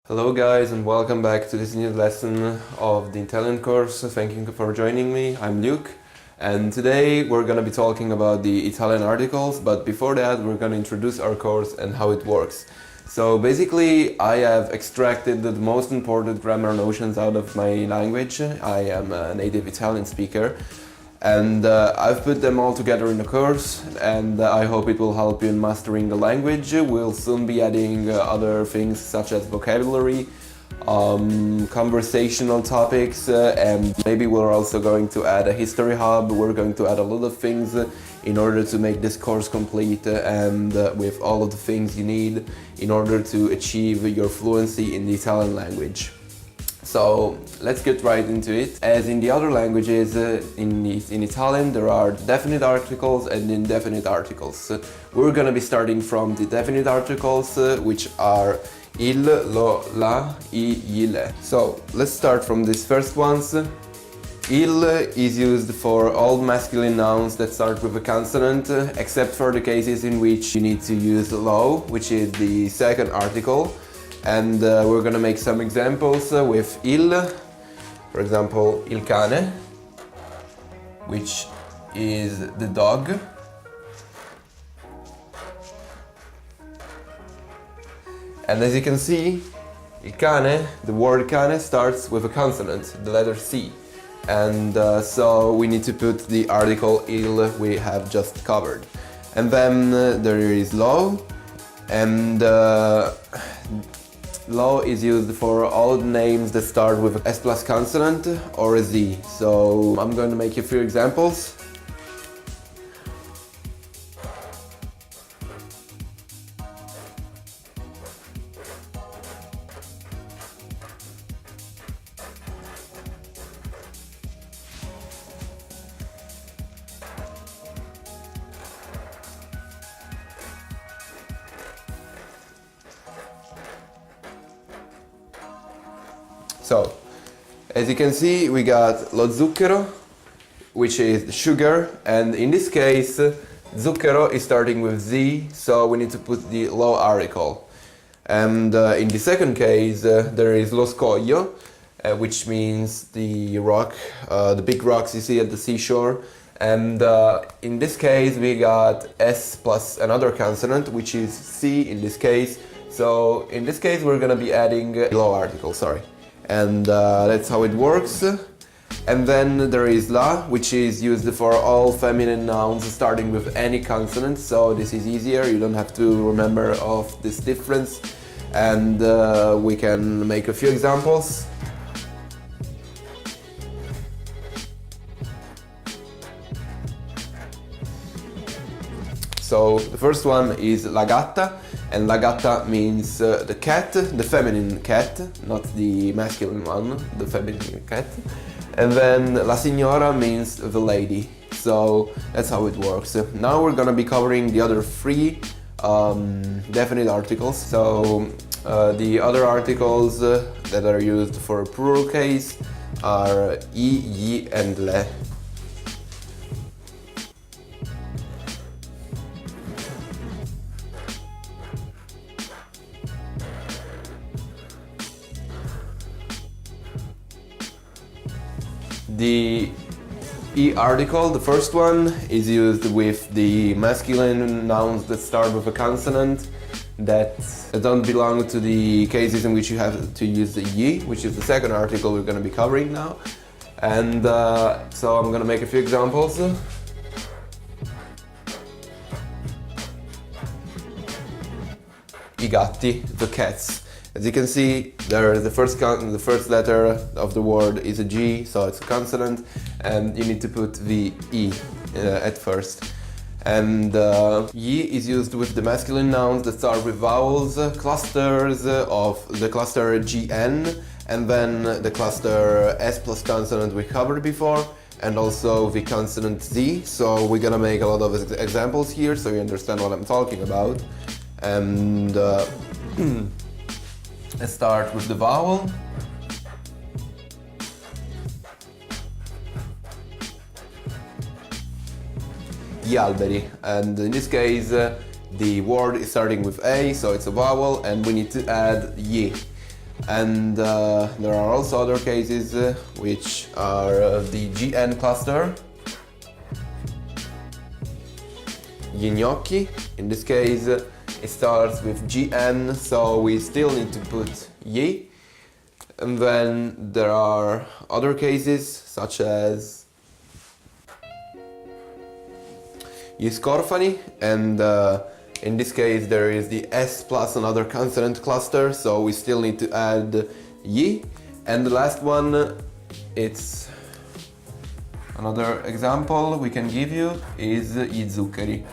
Hello guys and welcome back to this new lesson of the Italian course. Thank you for joining me. I'm Luke and today we're going to be talking about the Italian articles, but before that we're going to introduce our course and how it works. So basically I have extracted the most important grammar notions out of my language. I am a native Italian speaker and I've put them all together in the course, and I hope it will help you in mastering the language. We'll soon be adding other things such as vocabulary, conversational topics, and maybe we're also going to add a history hub. We're going to add a lot of things in order to make this course complete and with all of the things you need in order to achieve your fluency in the Italian language. So let's get right into it. As in the other languages, in Italian there are definite articles and indefinite articles. We're gonna be starting from the definite articles, which are il, lo, la, I, ile. So let's start from these first ones. Il is used for all masculine nouns that start with a consonant, except for the cases in which you need to use lo, which is the second article. And we're gonna make some examples with il. For example, il cane, which is the dog. And as you can see, il cane, the word cane starts with a consonant, the letter C. And so we need to put the article il we have just covered. And then there is lo, and lo is used for all names that start with an S plus consonant or a Z. So I'm going to make a few examples. So, as you can see, we got lo zucchero, which is sugar, and in this case, zucchero is starting with Z, so we need to put the lo article. And in the second case, there is lo scoglio, which means the rock, the big rocks you see at the seashore. And in this case, we got S plus another consonant, which is C in this case. So in this case, we're gonna be adding lo article, sorry. And that's how it works. And then there is la, which is used for all feminine nouns starting with any consonant, so this is easier, you don't have to remember of this difference. And we can make a few examples. So the first one is la gatta, and la gatta means the cat, the feminine cat, not the masculine one, the feminine cat. And then la signora means the lady. So that's how it works. Now we're gonna be covering the other three definite articles. So the other articles that are used for a plural case are I, gli, and le. The I article, the first one, is used with the masculine nouns that start with a consonant that don't belong to the cases in which you have to use the I, which is the second article we're going to be covering now. And so I'm going to make a few examples. I gatti, the cats. As you can see, there the first letter of the word is a G, so it's a consonant, and you need to put the I at first. And Y is used with the masculine nouns that start with vowels, clusters of the cluster GN, and then the cluster S plus consonant we covered before, and also the consonant Z. So we're gonna make a lot of examples here so you understand what I'm talking about. And let's start with the vowel. Gli alberi, and in this case the word is starting with A, so it's a vowel, and we need to add Y. And there are also other cases which are the GN cluster, gli gnocchi. In this case, it starts with GN, so we still need to put Y. And then there are other cases, such as gli scorfani, and in this case there is the S plus another consonant cluster, so we still need to add Y. And the last one, it's another example we can give you, is gli zuccheri.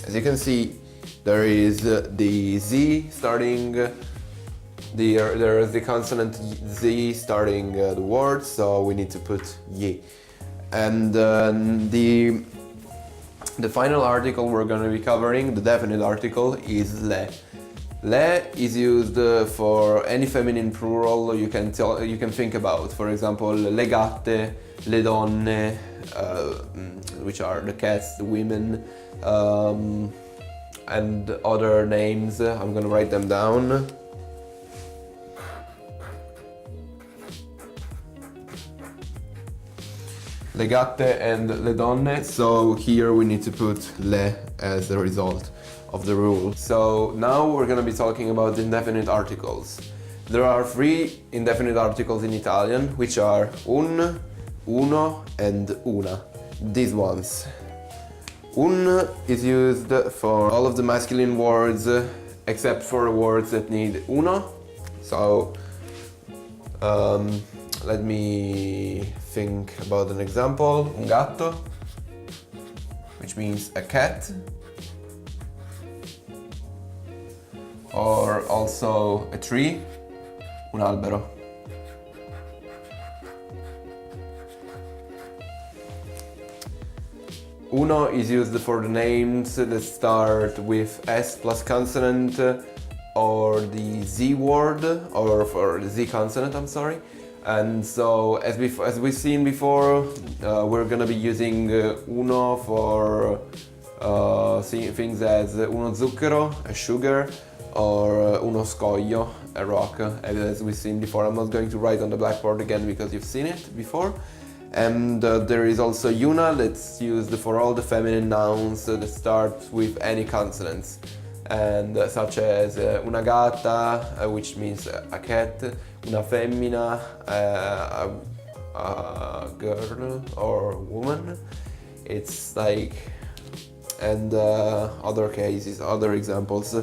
As you can see, there is the Z starting, there is the consonant Z starting the word, so we need to put Y. And the final article we're going to be covering, the definite article, is le. Le is used for any feminine plural you can think about. For example, le gatte, le donne, which are the cats, the women, and other names. I'm gonna write them down. Le gatte and le donne. So here we need to put le as the result of the rule. So now we're gonna be talking about indefinite articles. There are 3 indefinite articles in Italian, which are un, uno, and una. These ones. Un is used for all of the masculine words except for words that need uno. So let me think about an example. Un gatto, which means a cat. Or also a tree, un albero. Uno is used for the names that start with S plus consonant or the Z word, or for the Z consonant, I'm sorry. And so, as we've seen before, we're gonna be using uno for things as uno zucchero, a sugar, or uno scoglio, a rock, as we've seen before. I'm not going to write on the blackboard again because you've seen it before. And there is also una, that's used for all the feminine nouns that start with any consonants, and such as una gatta, which means a cat, una femmina, a girl or woman. It's like, and other cases, other examples.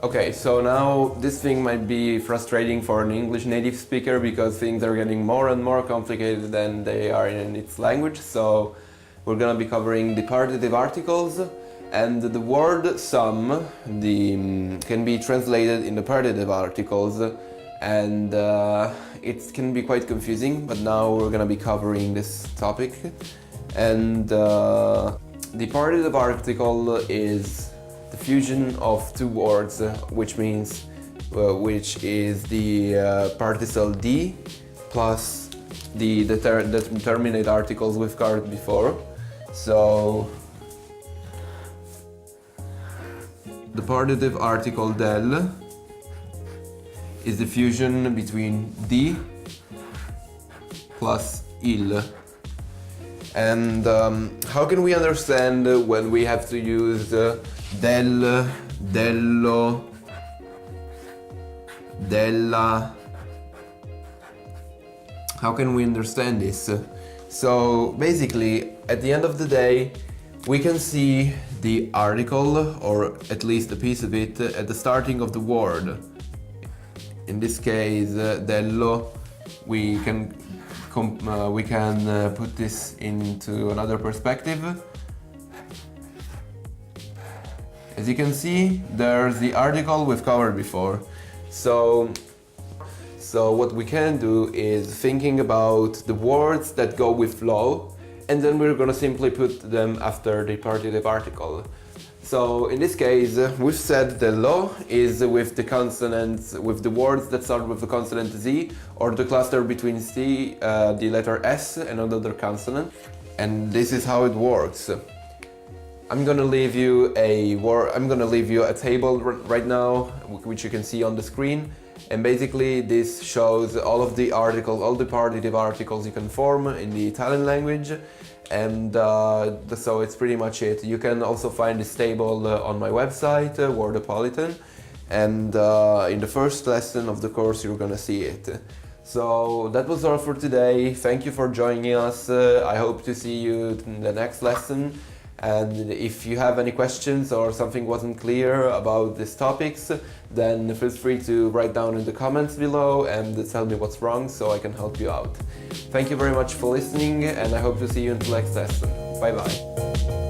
Okay, so now this thing might be frustrating for an English native speaker because things are getting more and more complicated than they are in its language. So we're gonna be covering the partitive articles, and the word some can be translated in the partitive articles, and it can be quite confusing, but now we're gonna be covering this topic. And the partitive article is the fusion of 2 words, which means, which is the particle D plus the determinate articles we've covered before. So the partitive article del is the fusion between di plus il. And how can we understand when we have to use del, dello, della? How can we understand this? So basically, at the end of the day, we can see the article, or at least a piece of it, at the starting of the word. In this case, dello, we can put this into another perspective. As you can see, there's the article we've covered before. So what we can do is thinking about the words that go with flow, and then we're gonna simply put them after the partitive article. So in this case, we've said the lo is with the consonants, with the words that start with the consonant Z, or the cluster between C, the letter S, and another consonant. And this is how it works. I'm gonna leave you a table right now, which you can see on the screen. And basically this shows all of the articles, all the partitive articles you can form in the Italian language. And so it's pretty much it. You can also find this table on my website, Wordopolitan. And in the first lesson of the course you're gonna see it. So that was all for today. Thank you for joining us. I hope to see you in the next lesson. And if you have any questions or something wasn't clear about these topics, then feel free to write down in the comments below and tell me what's wrong so I can help you out. Thank you very much for listening, and I hope to see you in the next lesson. Bye bye.